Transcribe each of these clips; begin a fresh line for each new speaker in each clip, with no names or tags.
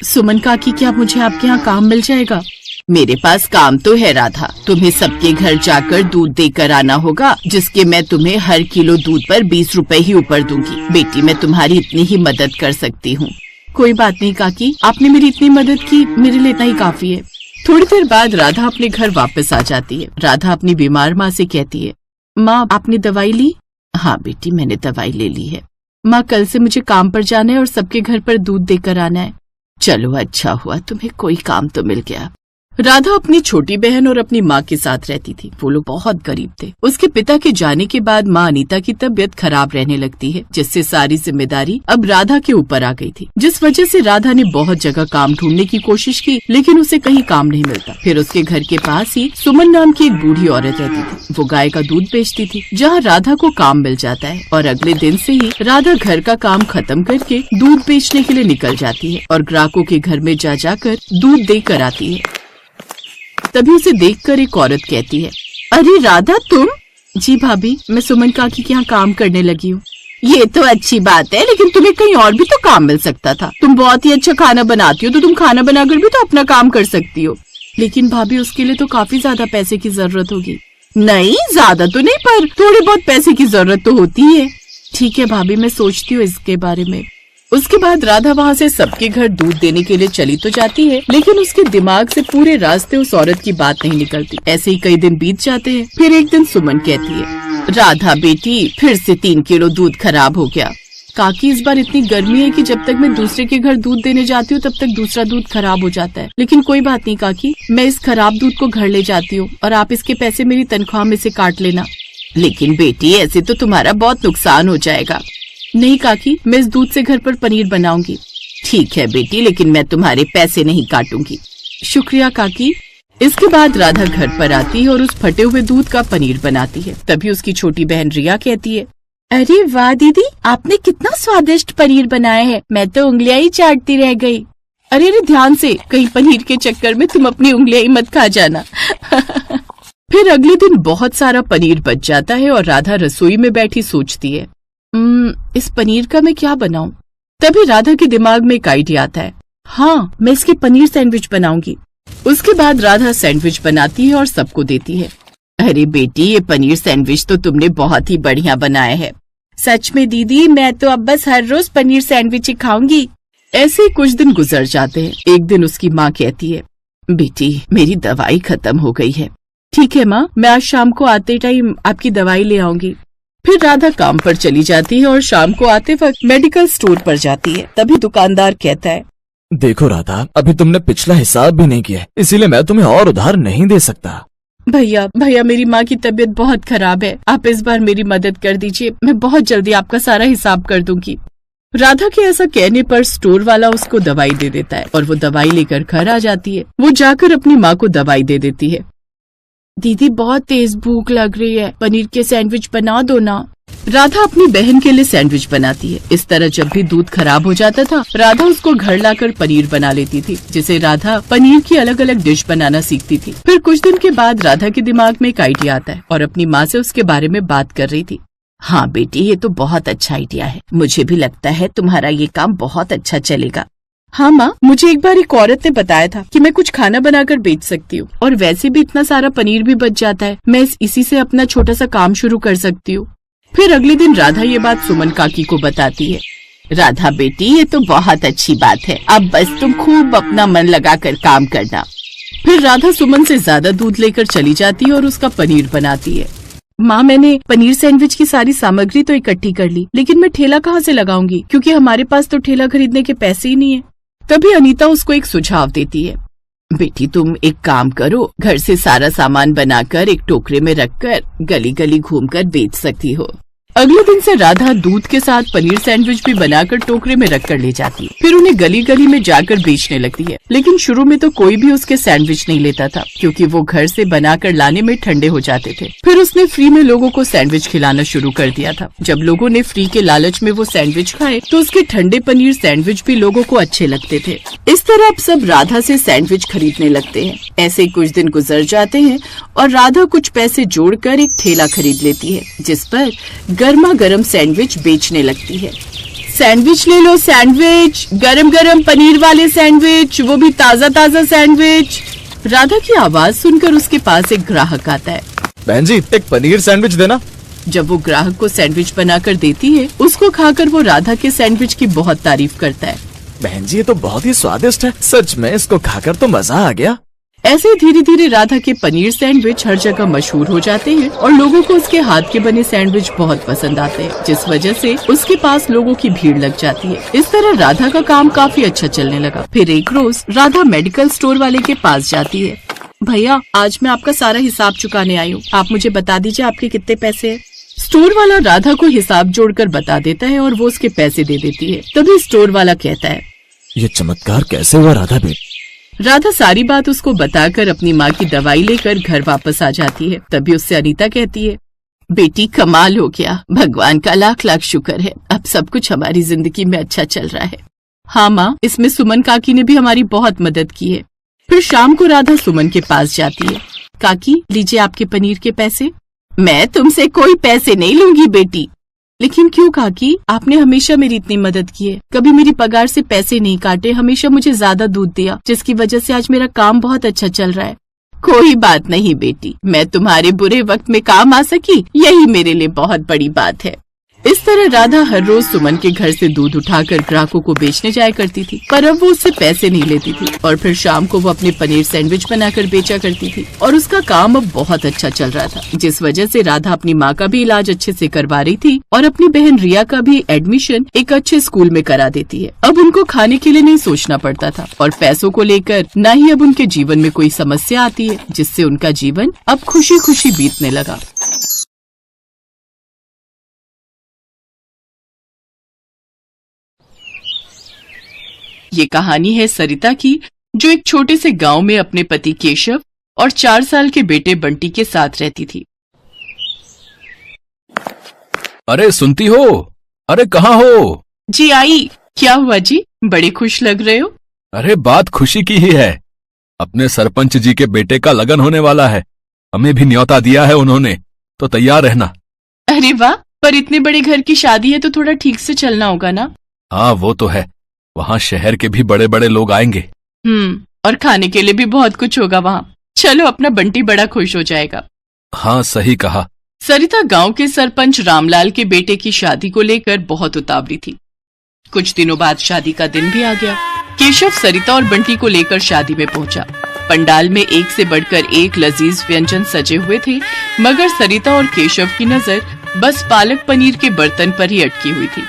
सुमन काकी, क्या मुझे आपके यहाँ काम मिल जाएगा? मेरे पास काम तो है राधा, तुम्हें सबके घर जाकर दूध देकर आना होगा, जिसके मैं तुम्हें हर किलो दूध पर 20 रुपए ही ऊपर दूंगी। बेटी, मैं तुम्हारी इतनी ही मदद कर सकती हूँ। कोई बात नहीं काकी, आपने मेरी इतनी मदद की, मेरे लिए इतना ही काफी है। थोड़ी देर बाद राधा अपने घर वापस आ जाती है। राधा अपनी बीमार माँ से कहती है, माँ आपने दवाई ली? हाँ बेटी, मैंने दवाई ले ली है। माँ, कल से मुझे काम पर जाना है और सबके घर पर दूध देकर आना है। चलो अच्छा हुआ, तुम्हें कोई काम तो मिल गया। राधा अपनी छोटी बहन और अपनी माँ के साथ रहती थी। वो लोग बहुत गरीब थे। उसके पिता के जाने के बाद माँ अनीता की तबीयत खराब रहने लगती है, जिससे सारी जिम्मेदारी अब राधा के ऊपर आ गई थी, जिस वजह से राधा ने बहुत जगह काम ढूंढने की कोशिश की, लेकिन उसे कहीं काम नहीं मिलता। फिर उसके घर के पास ही सुमन नाम की एक बूढ़ी औरत रहती थी। वो गाय का दूध बेचती थी, जहाँ राधा को काम मिल जाता है और अगले दिन से ही राधा घर का काम खत्म करके दूध बेचने के लिए निकल जाती है और ग्राहकों के घर में जा जाकर दूध देकर आती है। तभी उसे देखकर एक औरत कहती है, अरे राधा तुम? जी भाभी, मैं सुमन काकी के यहाँ काम करने लगी हूँ। ये तो अच्छी बात है, लेकिन तुम्हें कहीं और भी तो काम मिल सकता था। तुम बहुत ही अच्छा खाना बनाती हो, तो तुम खाना बनाकर भी तो अपना काम कर सकती हो। लेकिन भाभी, उसके लिए तो काफी ज्यादा पैसे की जरूरत होगी। नहीं, ज्यादा तो नहीं, पर थोड़े बहुत पैसे की जरूरत तो होती है। ठीक है भाभी, मैं सोचती हूँ इसके बारे में। उसके बाद राधा वहाँ से सबके घर दूध देने के लिए चली तो जाती है, लेकिन उसके दिमाग से पूरे रास्ते उस औरत की बात नहीं निकलती। ऐसे ही कई दिन बीत जाते हैं। फिर एक दिन सुमन कहती है, राधा बेटी, फिर से 3 किलो दूध खराब हो गया। काकी, इस बार इतनी गर्मी है कि जब तक मैं दूसरे के घर दूध देने जाती हूँ तब तक दूसरा दूध खराब हो जाता है। लेकिन कोई बात नहीं काकी, मैं इस खराब दूध को घर ले जाती हूँ और आप इसके पैसे मेरी तनख्वाह में से काट लेना। लेकिन बेटी, ऐसे तो तुम्हारा बहुत नुकसान हो जाएगा। नहीं काकी, मैं इस दूध से घर पर पनीर बनाऊंगी। ठीक है बेटी, लेकिन मैं तुम्हारे पैसे नहीं काटूंगी। शुक्रिया काकी। इसके बाद राधा घर पर आती है और उस फटे हुए दूध का पनीर बनाती है। तभी उसकी छोटी बहन रिया कहती है, अरे वाह दीदी, आपने कितना स्वादिष्ट पनीर बनाया है, मैं तो उंगलियां ही चाटती रह गई। अरे अरे ध्यान से, कहीं पनीर के चक्कर में तुम अपनी उंगलियां ही मत खा जाना। फिर अगले दिन बहुत सारा पनीर बच जाता है और राधा रसोई में बैठी सोचती है, इस पनीर का मैं क्या बनाऊं? तभी राधा के दिमाग में एक आइडिया आता है। हाँ, मैं इसके पनीर सैंडविच बनाऊंगी। उसके बाद राधा सैंडविच बनाती है और सबको देती है। अरे बेटी, ये पनीर सैंडविच तो तुमने बहुत ही बढ़िया बनाया है। सच में दीदी, मैं तो अब बस हर रोज पनीर सैंडविच ही खाऊंगी। ऐसे ही कुछ दिन गुजर जाते हैं। एक दिन उसकी माँ कहती है, बेटी, मेरी दवाई खत्म हो गई है। ठीक है माँ, मैं आज शाम को आते टाइम आपकी दवाई ले आऊंगी। फिर राधा काम पर चली जाती है और शाम को आते वक्त मेडिकल स्टोर पर जाती है। तभी दुकानदार कहता है,
देखो राधा, अभी तुमने पिछला हिसाब भी नहीं किया, इसीलिए मैं तुम्हें और उधार नहीं दे सकता।
भैया, मेरी माँ की तबीयत बहुत खराब है, आप इस बार मेरी मदद कर दीजिए, मैं बहुत जल्दी आपका सारा हिसाब कर दूंगी। राधा के ऐसा कहने पर स्टोर वाला उसको दवाई दे देता है और वो दवाई लेकर घर आ जाती है। वो जाकर अपनी माँ को दवाई दे देती है। दीदी, बहुत तेज भूख लग रही है, पनीर के सैंडविच बना दो ना। राधा अपनी बहन के लिए सैंडविच बनाती है। इस तरह जब भी दूध खराब हो जाता था, राधा उसको घर लाकर पनीर बना लेती थी, जिसे राधा पनीर की अलग अलग डिश बनाना सीखती थी। फिर कुछ दिन के बाद राधा के दिमाग में एक आइडिया आता है और अपनी माँ से उसके बारे में बात कर रही थी। हाँ बेटी, ये तो बहुत अच्छा आइडिया है, मुझे भी लगता है तुम्हारा ये काम बहुत अच्छा चलेगा। हाँ माँ, मुझे एक बार एक औरत ने बताया था कि मैं कुछ खाना बनाकर बेच सकती हूँ और वैसे भी इतना सारा पनीर भी बच जाता है, मैं इसी से अपना छोटा सा काम शुरू कर सकती हूँ। फिर अगले दिन राधा ये बात सुमन काकी को बताती है। राधा बेटी, ये तो बहुत अच्छी बात है, अब बस तुम खूब अपना मन लगाकर काम करना। फिर राधा सुमन से ज्यादा दूध लेकर चली जाती है और उसका पनीर बनाती है। माँ, मैंने पनीर सैंडविच की सारी सामग्री तो इकट्ठी कर ली, लेकिन मैं ठेला कहाँ से लगाऊंगी, क्योंकि हमारे पास तो ठेला खरीदने के पैसे ही नहीं है। तभी अनीता उसको एक सुझाव देती है। बेटी, तुम एक काम करो, घर से सारा सामान बनाकर एक टोकरे में रखकर गली गली घूमकर बेच सकती हो। अगले दिन से राधा दूध के साथ पनीर सैंडविच भी बनाकर टोकरे में रख कर ले जाती है। फिर उन्हें गली गली में जाकर बेचने लगती है। लेकिन शुरू में तो कोई भी उसके सैंडविच नहीं लेता था, क्योंकि वो घर से बनाकर लाने में ठंडे हो जाते थे। फिर उसने फ्री में लोगों को सैंडविच खिलाना शुरू कर दिया था। जब लोगों ने फ्री के लालच में वो सैंडविच खाए तो उसके ठंडे पनीर सैंडविच भी लोगों को अच्छे लगते थे। इस तरह अब सब राधा से सैंडविच खरीदने लगते हैं। ऐसे कुछ दिन गुजर जाते हैं और राधा कुछ पैसे जोड़कर एक ठेला खरीद लेती है, जिस पर गर्मा गर्म सैंडविच बेचने लगती है। सैंडविच ले लो, सैंडविच, गरम गरम पनीर वाले सैंडविच, वो भी ताजा ताजा सैंडविच। राधा की आवाज सुनकर उसके पास एक ग्राहक आता है।
बहन जी, एक पनीर सैंडविच देना।
जब वो ग्राहक को सैंडविच बनाकर देती है, उसको खाकर वो राधा के सैंडविच की बहुत तारीफ करता है।
बहन जी, ये तो बहुत ही स्वादिष्ट है, सच में इसको खाकर तो मजा आ गया।
ऐसे धीरे धीरे राधा के पनीर सैंडविच हर जगह मशहूर हो जाते हैं और लोगों को उसके हाथ के बने सैंडविच बहुत पसंद आते हैं, जिस वजह से उसके पास लोगों की भीड़ लग जाती है। इस तरह राधा का काम काफी अच्छा चलने लगा। फिर एक रोज राधा मेडिकल स्टोर वाले के पास जाती है। भैया, आज मैं आपका सारा हिसाब चुकाने आई हूँ, आप मुझे बता दीजिए आपके कितने पैसे हैं। स्टोर वाला राधा को हिसाब जोड़कर बता देता है और वो उसके पैसे दे देती है। तभी स्टोर वाला कहता है,
ये चमत्कार कैसे हुआ राधा बेटी?
राधा सारी बात उसको बताकर अपनी माँ की दवाई लेकर घर वापस आ जाती है। तभी उससे अनीता कहती है, बेटी कमाल हो गया, भगवान का लाख लाख शुक्र है, अब सब कुछ हमारी जिंदगी में अच्छा चल रहा है। हाँ माँ, इसमें सुमन काकी ने भी हमारी बहुत मदद की है। फिर शाम को राधा सुमन के पास जाती है। काकी, लीजिए आपके पनीर के पैसे। मैं तुमसे कोई पैसे नहीं लूंगी बेटी। लेकिन क्यों काकी, आपने हमेशा मेरी इतनी मदद की है, कभी मेरी पगार से पैसे नहीं काटे, हमेशा मुझे ज्यादा दूध दिया, जिसकी वजह से आज मेरा काम बहुत अच्छा चल रहा है। कोई बात नहीं बेटी, मैं तुम्हारे बुरे वक्त में काम आ सकी, यही मेरे लिए बहुत बड़ी बात है। इस तरह राधा हर रोज सुमन के घर से दूध उठाकर ग्राहकों को बेचने जाया करती थी, पर अब वो उससे पैसे नहीं लेती थी और फिर शाम को वो अपने पनीर सैंडविच बनाकर बेचा करती थी और उसका काम अब बहुत अच्छा चल रहा था, जिस वजह से राधा अपनी माँ का भी इलाज अच्छे से करवा रही थी और अपनी बहन रिया का भी एडमिशन एक अच्छे स्कूल में करा देती है। अब उनको खाने के लिए नहीं सोचना पड़ता था और पैसों को लेकर न ही अब उनके जीवन में कोई समस्या आती है, जिससे उनका जीवन अब खुशी खुशी बीतने लगा। ये कहानी है सरिता की, जो एक छोटे से गांव में अपने पति केशव और 4 साल के बेटे बंटी के साथ रहती थी।
अरे सुनती हो? अरे कहाँ हो?
जी आई। क्या हुआ जी, बड़े खुश लग रहे हो?
अरे बात खुशी की ही है, अपने सरपंच जी के बेटे का लगन होने वाला है, हमें भी न्योता दिया है उन्होंने, तो तैयार रहना।
अरे वाह, पर इतने बड़े घर की शादी है तो थोड़ा ठीक से चलना होगा ना।
हाँ वो तो है, वहाँ शहर के भी बड़े बड़े लोग आएंगे।
और खाने के लिए भी बहुत कुछ होगा वहाँ। चलो, अपना बंटी बड़ा खुश हो जाएगा।
हाँ सही कहा।
सरिता गांव के सरपंच रामलाल के बेटे की शादी को लेकर बहुत उतावली थी। कुछ दिनों बाद शादी का दिन भी आ गया। केशव सरिता और बंटी को लेकर शादी में पहुंचा। पंडाल में एक से बढ़कर एक लजीज व्यंजन सजे हुए थे, मगर सरिता और केशव की नजर बस पालक पनीर के बर्तन पर ही अटकी हुई थी।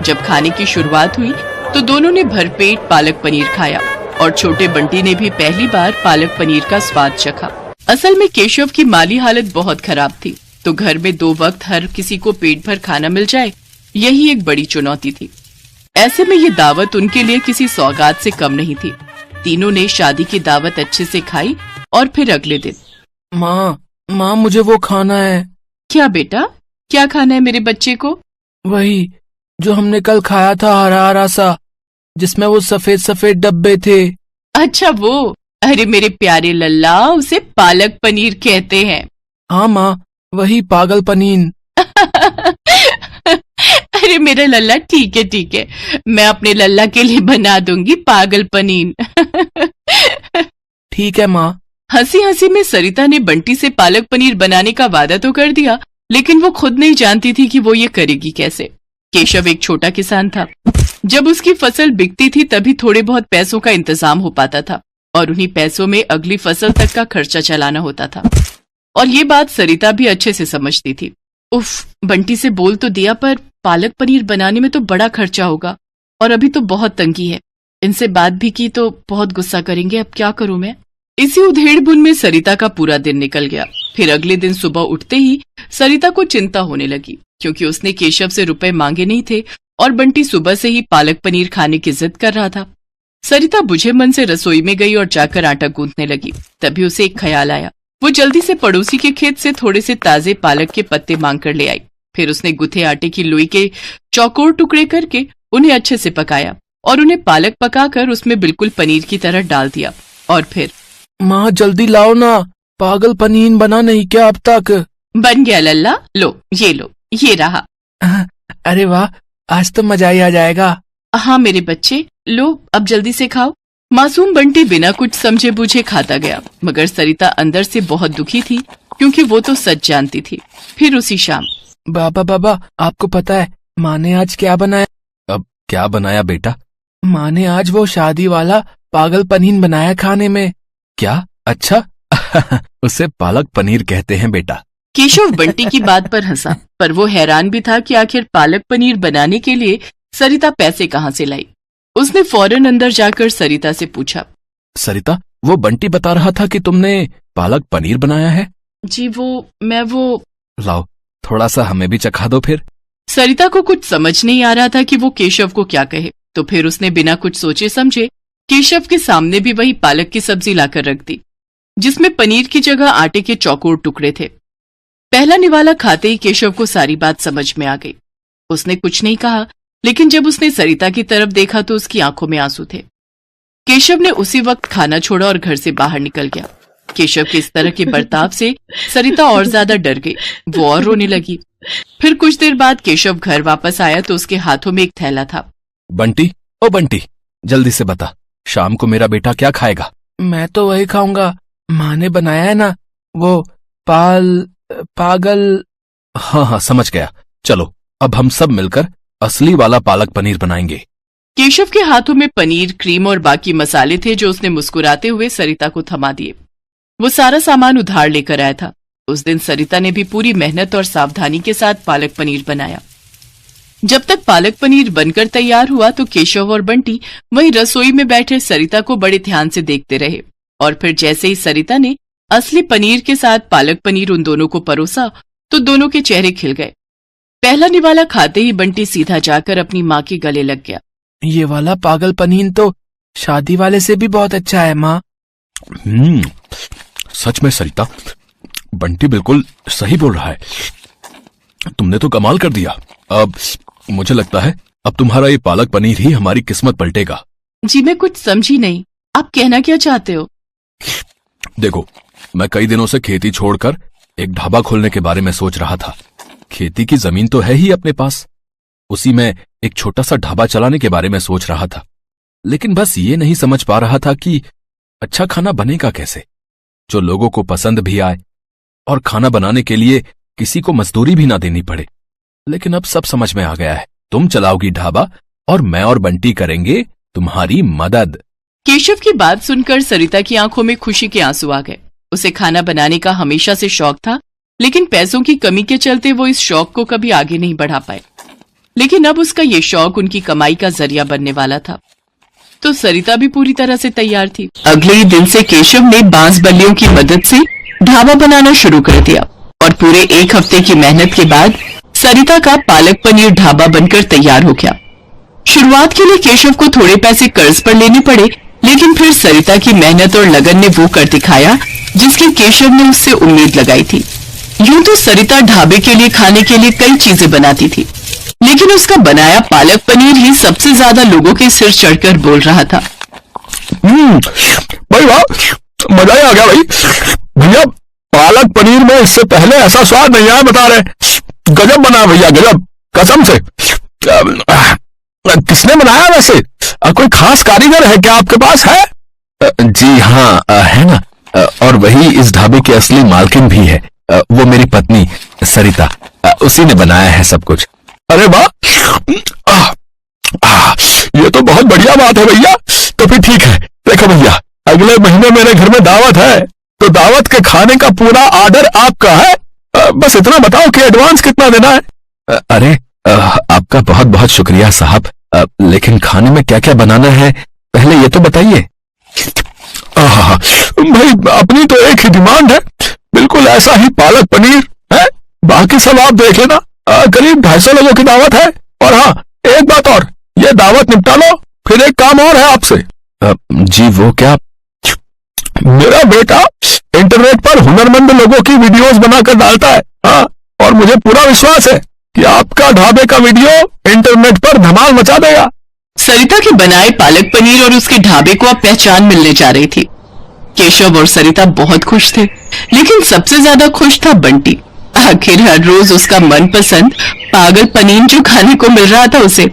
जब खाने की शुरुआत हुई तो दोनों ने भरपेट पालक पनीर खाया और छोटे बंटी ने भी पहली बार पालक पनीर का स्वाद चखा। असल में केशव की माली हालत बहुत खराब थी, तो घर में 2 वक्त हर किसी को पेट भर खाना मिल जाए, यही एक बड़ी चुनौती थी। ऐसे में ये दावत उनके लिए किसी सौगात से कम नहीं थी। तीनों ने शादी की दावत अच्छे से खाई और फिर अगले दिन,
माँ मुझे वो खाना है।
क्या बेटा, क्या खाना है मेरे बच्चे को?
वही जो हमने कल खाया था, हरा हरा सा, जिसमें वो सफेद सफेद डब्बे थे।
अच्छा वो, अरे मेरे प्यारे लल्ला, उसे पालक पनीर कहते हैं।
हाँ माँ, वही पागल पनीर।
अरे मेरा लल्ला, ठीक है, मैं अपने लल्ला के लिए बना दूंगी पागल पनीर।
ठीक है माँ।
हंसी हंसी में सरिता ने बंटी से पालक पनीर बनाने का वादा तो कर दिया, लेकिन वो खुद नहीं जानती थी कि वो ये करेगी कैसे। केशव एक छोटा किसान था। जब उसकी फसल बिकती थी तभी थोड़े बहुत पैसों का इंतजाम हो पाता था और उन्हीं पैसों में अगली फसल तक का खर्चा चलाना होता था। और ये बात सरिता भी अच्छे से समझती थी। उफ, बंटी से बोल तो दिया, पर पालक पनीर बनाने में तो बड़ा खर्चा होगा और अभी तो बहुत तंगी है। इनसे बात भी की तो बहुत गुस्सा करेंगे, अब क्या करूं मैं। इसी उधेड़-बुन में सरिता का पूरा दिन निकल गया। फिर अगले दिन सुबह उठते ही सरिता को चिंता होने लगी, क्योंकि उसने केशव से रुपए मांगे नहीं थे और बंटी सुबह से ही पालक पनीर खाने की जिद कर रहा था। सरिता बुझे मन से रसोई में गई और जाकर आटा गूंथने लगी। तभी उसे एक ख्याल आया। वो जल्दी से पड़ोसी के खेत से थोड़े से ताजे पालक के पत्ते मांग कर ले आई। फिर उसने गुथे आटे की लोई के चौकोर टुकड़े करके उन्हें अच्छे से पकाया और उन्हें पालक पकाकर उसमें बिल्कुल पनीर की तरह डाल दिया। और फिर,
माँ जल्दी लाओ ना, पागल पनीर बना नहीं क्या अब तक?
बन गया लल्ला, लो, ये रहा।
अरे वाह, आज तो मजा ही आ जाएगा।
हाँ मेरे बच्चे, लो अब जल्दी से खाओ। मासूम बंटी बिना कुछ समझे बूझे खाता गया, मगर सरिता अंदर से बहुत दुखी थी क्योंकि वो तो सच जानती थी। फिर उसी शाम,
बाबा आपको पता है माँ ने आज क्या बनाया?
अब क्या बनाया बेटा?
माँ ने आज वो शादी वाला पागल पनीर बनाया खाने में।
क्या? अच्छा उसे पालक पनीर कहते हैं बेटा।
केशव बंटी की बात पर हंसा, पर वो हैरान भी था कि आखिर पालक पनीर बनाने के लिए सरिता पैसे कहाँ से लाई। उसने फौरन अंदर जाकर सरिता से पूछा,
सरिता, वो बंटी बता रहा था कि तुमने पालक पनीर बनाया है।
जी मैं
लाओ थोड़ा सा हमें भी चखा दो फिर।
सरिता को कुछ समझ नहीं आ रहा था कि वो केशव को क्या कहे, तो फिर उसने बिना कुछ सोचे समझे केशव के सामने भी वही पालक की सब्जी लाकर रख दी, जिसमें पनीर की जगह आटे के चौकोर टुकड़े थे। पहला निवाला खाते ही केशव को सारी बात समझ में आ गई। उसने कुछ नहीं कहा, लेकिन जब उसने सरिता की तरफ देखा तो उसकी आंखों में आंसू थे। केशव ने उसी वक्त खाना छोड़ा और घर से बाहर निकल गया। केशव के इस तरह के बर्ताव से सरिता और ज्यादा डर गई, वो और रोने लगी। फिर कुछ देर बाद केशव घर वापस आया तो उसके हाथों में एक थैला था।
बंटी, ओ बंटी, जल्दी से बता, शाम को मेरा बेटा क्या खाएगा?
मैं तो वही खाऊंगा, माँ ने बनाया है ना, वो पागल।
हाँ समझ गया। चलो अब हम सब मिलकर असली वाला पालक पनीर बनाएंगे।
केशव के हाथों में पनीर, क्रीम और बाकी मसाले थे जो उसने मुस्कुराते हुए सरिता को थमा दिए। वो सारा सामान उधार लेकर आया था। उस दिन सरिता ने भी पूरी मेहनत और सावधानी के साथ पालक पनीर बनाया। जब तक पालक पनीर बनकर तैयार हुआ तो केशव और बंटी वहीं रसोई में बैठे सरिता को बड़े ध्यान से देखते रहे, और फिर जैसे ही सरिता ने असली पनीर के साथ पालक पनीर उन दोनों को परोसा तो दोनों के चेहरे खिल गए। पहला निवाला खाते ही बंटी सीधा जाकर अपनी माँ के गले लग गया।
ये वाला पागल पनीर तो शादी वाले से भी बहुत अच्छा है माँ।
सच में सरिता, बंटी बिल्कुल सही बोल रहा है। तुमने तो कमाल कर दिया। अब मुझे लगता है अब तुम्हारा ये पालक पनीर ही हमारी किस्मत पलटेगा।
जी मैं कुछ समझी नहीं, आप कहना क्या चाहते हो?
देखो, मैं कई दिनों से खेती छोड़कर एक ढाबा खोलने के बारे में सोच रहा था। खेती की जमीन तो है ही अपने पास, उसी में एक छोटा सा ढाबा चलाने के बारे में सोच रहा था। लेकिन बस ये नहीं समझ पा रहा था कि अच्छा खाना बनेगा कैसे, जो लोगों को पसंद भी आए और खाना बनाने के लिए किसी को मजदूरी भी ना देनी पड़े। लेकिन अब सब समझ में आ गया है। तुम चलाओगी ढाबा और मैं और बंटी करेंगे तुम्हारी मदद।
केशव की बात सुनकर सरिता की आंखों में खुशी के आंसू आ गए। उसे खाना बनाने का हमेशा से शौक था, लेकिन पैसों की कमी के चलते वो इस शौक को कभी आगे नहीं बढ़ा पाए। लेकिन अब उसका ये शौक उनकी कमाई का जरिया बनने वाला था, तो सरिता भी पूरी तरह से तैयार थी। अगले ही दिन से केशव ने बांस बल्लियों की मदद से ढाबा बनाना शुरू कर दिया, और पूरे एक हफ्ते की मेहनत के बाद सरिता का पालक पनीर ढाबा बनकर तैयार हो गया। शुरुआत के लिए केशव को थोड़े पैसे कर्ज पर लेने पड़े, लेकिन फिर सरिता की मेहनत और लगन ने वो कर दिखाया जिसकी केशव ने उससे उम्मीद लगाई थी। यूं तो सरिता ढाबे के लिए खाने के लिए कई चीजें बनाती थी, लेकिन उसका बनाया पालक पनीर ही सबसे ज्यादा लोगों के सिर चढ़कर बोल रहा था।
भाई वाह, मजा ही आ गया भाई। भैया, पालक पनीर में इससे पहले ऐसा स्वाद नहीं आया, बता रहे। गजब बना भैया, गजब, कसम से। किसने बनाया वैसे? कोई खास कारीगर है क्या आपके पास? है? जी हाँ, है ना। और वही इस ढाबे की असली मालकिन भी है। वो मेरी पत्नी सरिता, उसी ने बनाया है सब कुछ। अरे वाह, ये तो बहुत बढ़िया बात है भैया। तो फिर ठीक है, देखो भैया, अगले महीने मेरे घर में दावत है, तो दावत के खाने का पूरा ऑर्डर आपका है। बस इतना बताओ कि एडवांस कितना देना है। अरे आपका बहुत बहुत शुक्रिया साहब, लेकिन खाने में क्या क्या बनाना है पहले ये तो बताइए। भाई अपनी तो एक ही डिमांड है, बिल्कुल ऐसा ही पालक पनीर है, बाकी सब आप देख लेना। करीब 250 लोगों की दावत है। और हाँ, एक बात और, ये दावत निपटा लो, फिर एक काम और है आपसे। जी वो क्या? मेरा बेटा इंटरनेट पर हुनरमंद लोगों की वीडियोस बनाकर डालता है। हाँ, और मुझे पूरा विश्वास है कि आपका ढाबे का वीडियो इंटरनेट पर धमाल मचा देगा।
सरिता के बनाए पालक पनीर और उसके ढाबे को अब पहचान मिलने जा रही थी। केशव और सरिता बहुत खुश थे, लेकिन सबसे ज्यादा खुश था बंटी। आखिर हर रोज उसका मनपसंद पागल पनीर जो खाने को मिल रहा था उसे।